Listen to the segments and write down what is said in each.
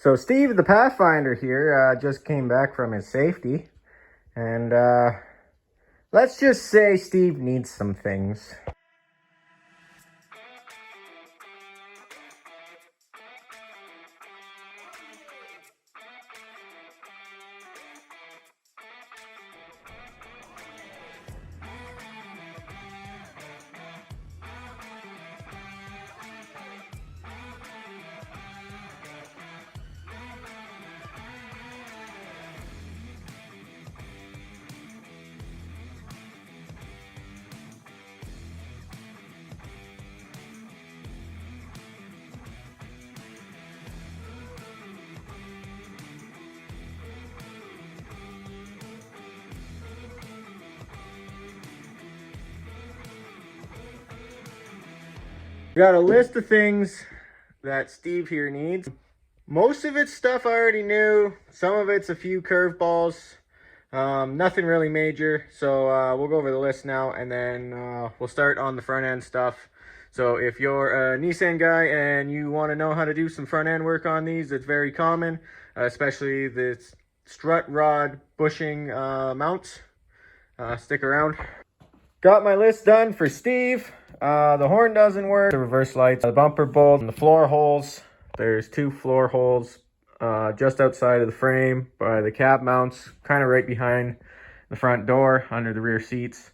So Steve, the Pathfinder here, just came back from his safety. And let's just say Steve needs some things. Got a list of things that Steve here needs. Most of it's stuff I already knew. Some of it's a few curveballs. Nothing really major. So we'll go over the list now, and then we'll start on the front end stuff. So if you're a Nissan guy and you want to know how to do some front end work on these, it's very common, especially the strut rod bushing mounts. Stick around. Got my list done for Steve. The horn doesn't work, the reverse lights, the bumper bolt, and the floor holes. There's 2 floor holes just outside of the frame by the cab mounts, kind of right behind the front door under the rear seats.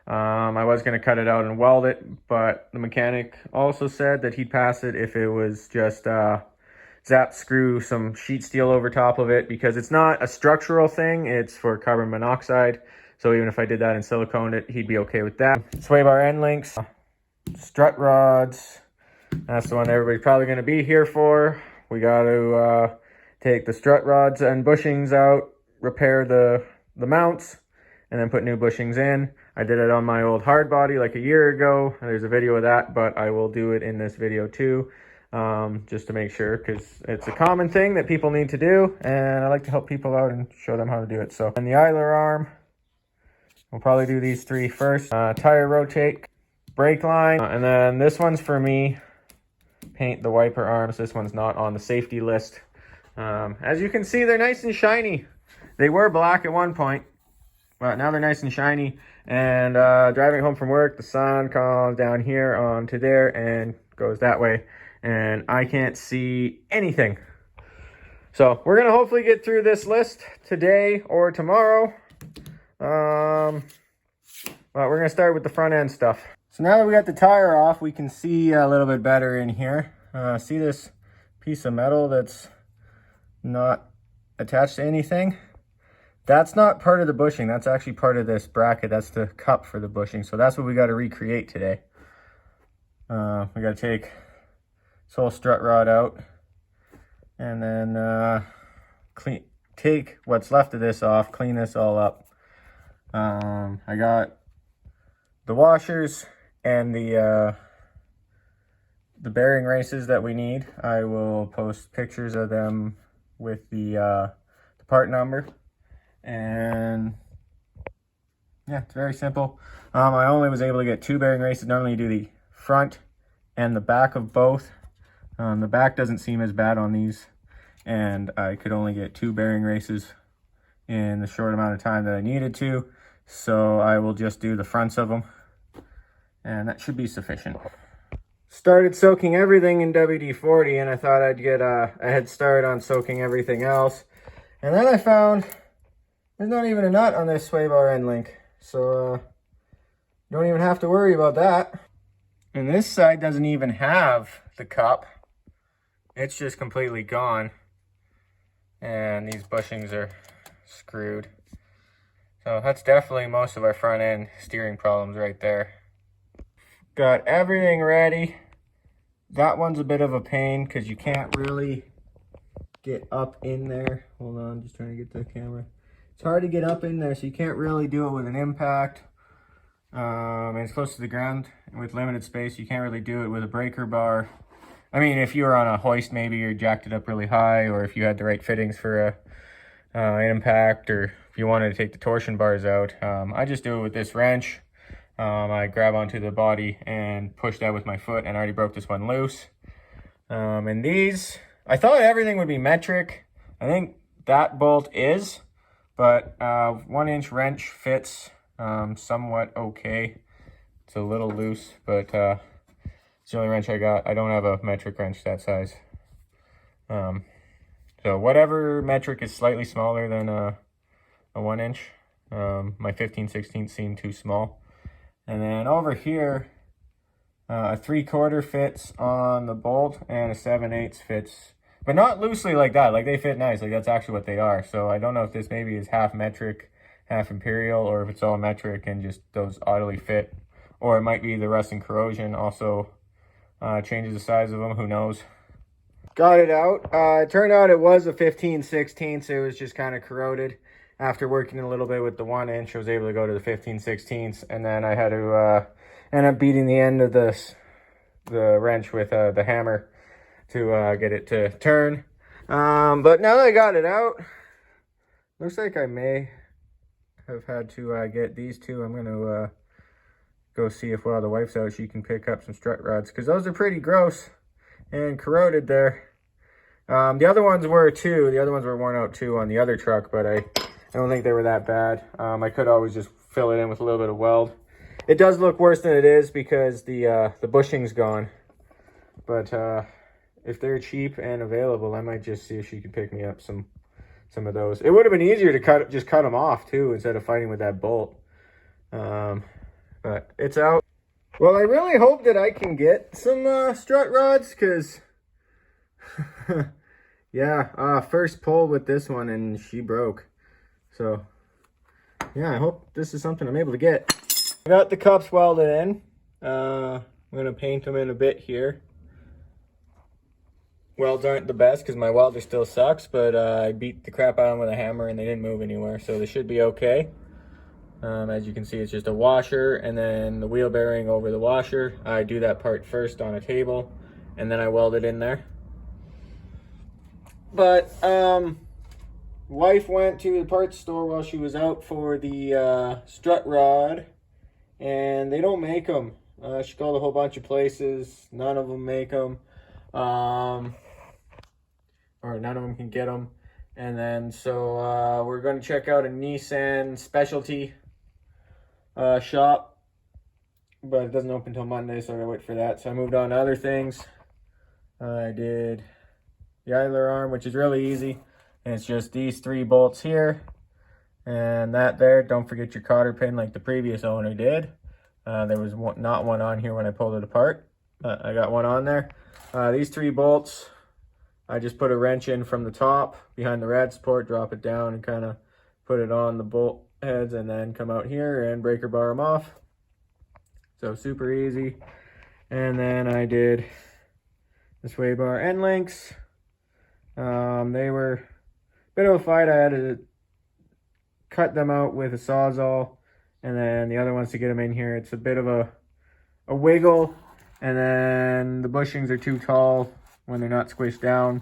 I was going to cut it out and weld it, but the mechanic also said that he'd pass it if it was just zap screw some sheet steel over top of it, because it's not a structural thing, it's for carbon monoxide. So even if I did that and siliconed it, he'd be okay with that. Sway bar end links, strut rods. That's the one everybody's probably going to be here for. We got to take the strut rods and bushings out, repair the mounts, and then put new bushings in. I did it on my old hard body like a year ago. There's a video of that, but I will do it in this video too, just to make sure, because it's a common thing that people need to do, and I like to help people out and show them how to do it. So, and the idler arm, we'll probably do these 3 first. Tire rotate, brake line, and then this one's for me. Paint the wiper arms. This one's not on the safety list. As you can see, they're nice and shiny. They were black at one point, but now they're nice and shiny. And driving home from work, the sun comes down here onto there and goes that way, and I can't see anything. So we're gonna hopefully get through this list today or tomorrow. But we're gonna start with the front end stuff. So now that we got the tire off, we can see a little bit better in here. See this piece of metal that's not attached to anything? That's not part of the bushing. That's actually part of this bracket. That's the cup for the bushing. So that's what we got to recreate today. We got to take this whole strut rod out, and then take what's left of this off, clean this all up. I got the washers and the bearing races that we need. I will post pictures of them with the part number. And yeah, it's very simple. I only was able to get 2 bearing races. Normally you do the front and the back of both. The back doesn't seem as bad on these, and I could only get 2 bearing races in the short amount of time that I needed to. So I will just do the fronts of them, and that should be sufficient. Started soaking everything in WD-40, and I thought I'd get a head start on soaking everything else. And then I found there's not even a nut on this sway bar end link, so you don't even have to worry about that. And this side doesn't even have the cup. It's just completely gone. And these bushings are screwed. So that's definitely most of our front end steering problems right there. Got everything ready. That one's a bit of a pain because you can't really get up in there. Hold on, just trying to get the camera. It's hard to get up in there, so you can't really do it with an impact. And it's close to the ground. And with limited space, you can't really do it with a breaker bar. I mean, if you were on a hoist, maybe you jacked it up really high, or if you had the right fittings for an impact, or if you wanted to take the torsion bars out. I just do it with this wrench. I grab onto the body and push that with my foot, and I already broke this one loose. And these I thought everything would be metric. I think that bolt is, but 1-inch wrench fits somewhat okay. It's a little loose, but it's the only wrench I got. I don't have a metric wrench that size. So whatever metric is slightly smaller than a 1-inch. My 15/16 seemed too small. And then over here, a 3/4 fits on the bolt and a 7/8 fits, but not loosely like that. Like they fit nice. Like that's actually what they are. So I don't know if this maybe is half metric, half imperial, or if it's all metric and just those oddly fit. Or it might be the rust and corrosion also changes the size of them. Who knows? Got it out. It turned out it was a 15/16, so it was just kind of corroded. After working a little bit with the 1-inch, I was able to go to the 15/16, and then I had to end up beating the end of the wrench with the hammer to get it to turn. But now that I got it out, looks like I may have had to get these two. I'm going to go see if while the wife's out, she can pick up some strut rods, because those are pretty gross and corroded there. The other ones were too. The other ones were worn out too on the other truck, but I don't think they were that bad. I could always just fill it in with a little bit of weld. It does look worse than it is because the bushing's gone. But if they're cheap and available, I might just see if she could pick me up some of those. It would have been easier to just cut them off too, instead of fighting with that bolt. But it's out. Well, I really hope that I can get some strut rods, because yeah, first pull with this one and she broke. So yeah, I hope this is something I'm able to get. I got the cups welded in. I'm gonna paint them in a bit here. Welds aren't the best because my welder still sucks, but I beat the crap out of them with a hammer and they didn't move anywhere, so they should be okay. As you can see, it's just a washer and then the wheel bearing over the washer. I do that part first on a table and then I weld it in there. But wife went to the parts store while she was out for the strut rod, and they don't make them. She called a whole bunch of places. None of them make them. Or none of them can get them. And then so we're going to check out a Nissan specialty shop, but it doesn't open until Monday, so I gotta wait for that. So I moved on to other things. I did the idler arm, which is really easy, and it's just these 3 bolts here and that there. Don't forget your cotter pin like the previous owner did. There was not one on here when I pulled it apart, but I got one on there. These 3 bolts, I just put a wrench in from the top behind the rad support, drop it down and kind of put it on the bolt heads, and then come out here and breaker bar them off. So super easy. And then I did the sway bar end links. They were a bit of a fight. I had to cut them out with a Sawzall, and then the other ones to get them in here, it's a bit of a wiggle, and then the bushings are too tall when they're not squished down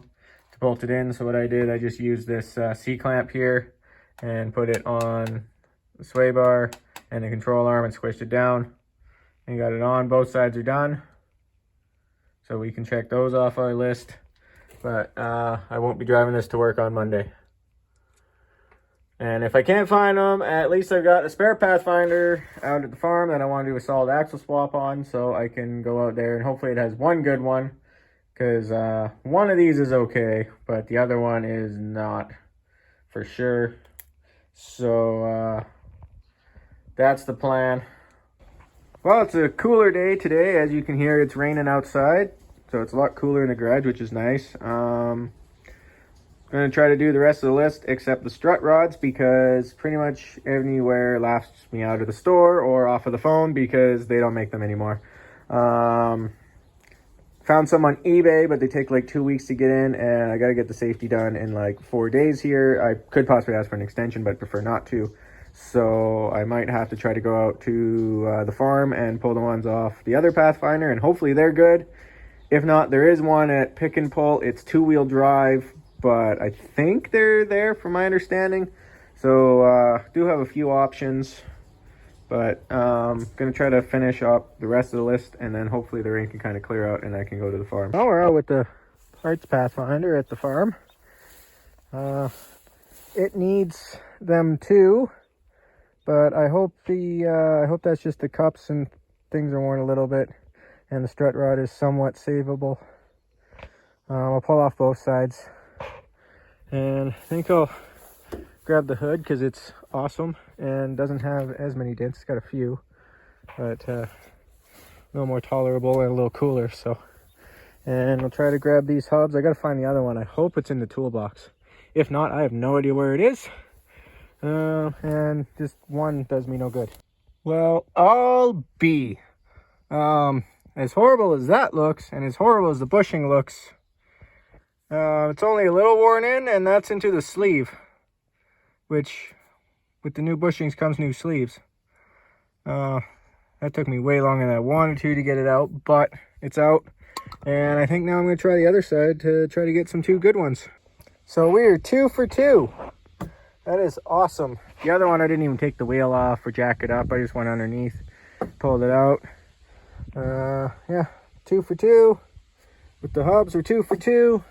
to bolt it in. So what I did, I just used this C-clamp here and put it on the sway bar and the control arm and squished it down and got it on. Both sides are done, so we can check those off our list. But I won't be driving this to work on Monday. And if I can't find them, at least I've got a spare Pathfinder out at the farm that I want to do a solid axle swap on, so I can go out there and hopefully it has one good one, because one of these is okay, but the other one is not for sure. So that's the plan. Well, it's a cooler day today. As you can hear, it's raining outside, so it's a lot cooler in the garage, which is nice. I'm going to try to do the rest of the list except the strut rods, because pretty much anywhere laughs me out of the store or off of the phone because they don't make them anymore. Found some on eBay, but they take like 2 weeks to get in, and I got to get the safety done in like 4 days here. I could possibly ask for an extension, but prefer not to. So I might have to try to go out to the farm and pull the ones off the other Pathfinder, and hopefully they're good. If not, there is one at Pick and Pull. It's 2-wheel drive, but I think they're there from my understanding. So do have a few options, but I'm going to try to finish up the rest of the list, and then hopefully the rain can kind of clear out and I can go to the farm. Now we're out with the Arts Pathfinder at the farm. It needs them too, but I hope that's just the cups and things are worn a little bit, and the strut rod is somewhat savable. I'll pull off both sides, and I think I'll grab the hood because it's awesome and doesn't have as many dents. It's got a few, but a little more tolerable and a little cooler. So, and I'll try to grab these hubs. I gotta find the other one. I hope it's in the toolbox. If not, I have no idea where it is. And just one does me no good. Well, I'll be. As horrible as that looks, and as horrible as the bushing looks, it's only a little worn in, and that's into the sleeve. Which, with the new bushings comes new sleeves. That took me way longer than I wanted to get it out, but it's out. And I think now I'm going to try the other side to try to get some 2 good ones. So we are 2 for 2. That is awesome. The other one I didn't even take the wheel off or jack it up. I just went underneath, pulled it out. Yeah, 2 for 2. With the hubs, we're 2 for 2.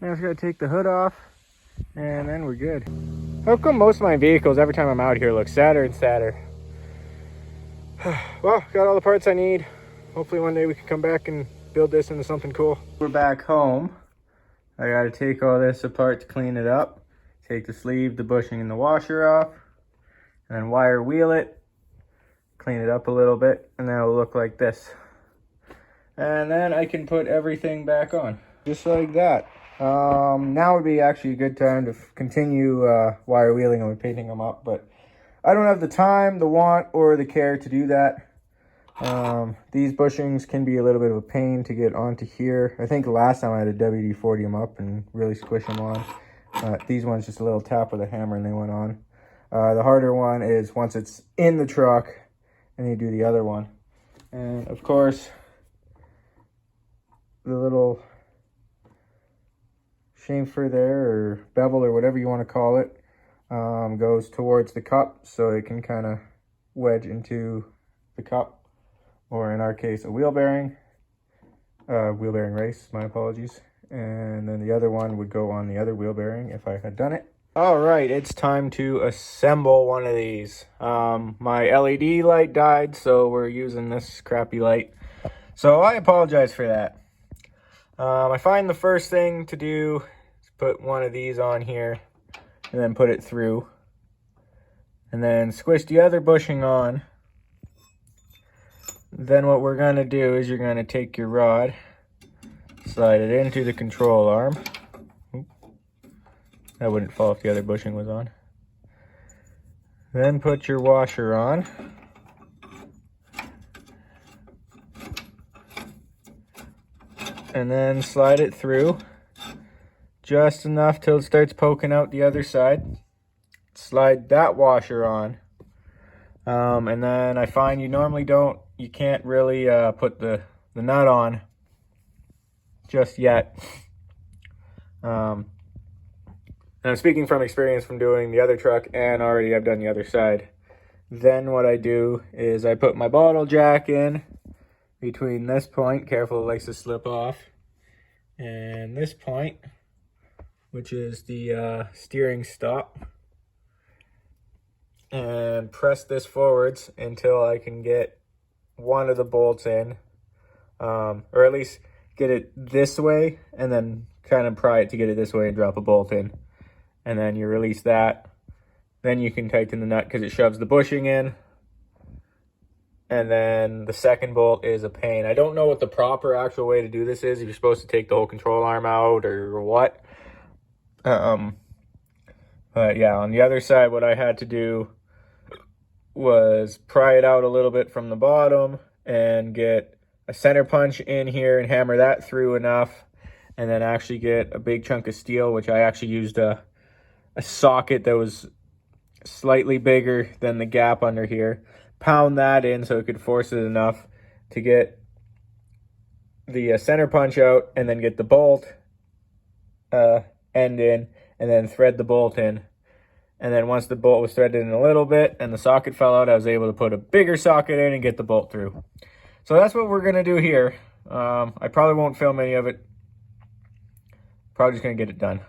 Now I just got to take the hood off, and then we're good. How come most of my vehicles, every time I'm out here, look sadder and sadder? Well, got all the parts I need. Hopefully one day we can come back and build this into something cool. We're back home. I got to take all this apart to clean it up. Take the sleeve, the bushing, and the washer off. And then wire wheel it. Clean it up a little bit. And then it'll look like this. And then I can put everything back on. Just like that. Now would be actually a good time to continue wire wheeling and painting them up. But I don't have the time, the want, or the care to do that. These bushings can be a little bit of a pain to get onto here. I think last time I had a WD-40 them up and really squish them on. These ones just a little tap with a hammer and they went on. The harder one is once it's in the truck and you do the other one. And of course, the little chamfer there, or bevel, or whatever you want to call it, goes towards the cup so it can kind of wedge into the cup. Or in our case, a wheel bearing race, my apologies. And then the other one would go on the other wheel bearing if I had done it. All right, it's time to assemble one of these. My LED light died, so we're using this crappy light. So I apologize for that. I find the first thing to do is put one of these on here and then put it through. And then squish the other bushing on. Then what we're going to do is you're going to take your rod, slide it into the control arm. Oop. That wouldn't fall if the other bushing was on. Then put your washer on. And then slide it through just enough till it starts poking out the other side. Slide that washer on. And then I find you can't really put the nut on just yet. And I'm speaking from experience from doing the other truck, and already I've done the other side. Then what I do is I put my bottle jack in between this point, careful it likes to slip off, and this point, which is the steering stop. And press this forwards until I can get one of the bolts in, or at least get it this way, and then kind of pry it to get it this way and drop a bolt in. And then you release that. Then you can tighten the nut because it shoves the bushing in. And then the second bolt is a pain. I don't know what the proper actual way to do this is, if you're supposed to take the whole control arm out or what. But yeah, on the other side, what I had to do was pry it out a little bit from the bottom and get a center punch in here and hammer that through enough, and then actually get a big chunk of steel, which I actually used a socket that was slightly bigger than the gap under here. Pound that in so it could force it enough to get the center punch out, and then get the bolt end in, and then thread the bolt in. And then once the bolt was threaded in a little bit and the socket fell out, I was able to put a bigger socket in and get the bolt through. So that's what we're going to do here. I probably won't film any of it probably just gonna get it done.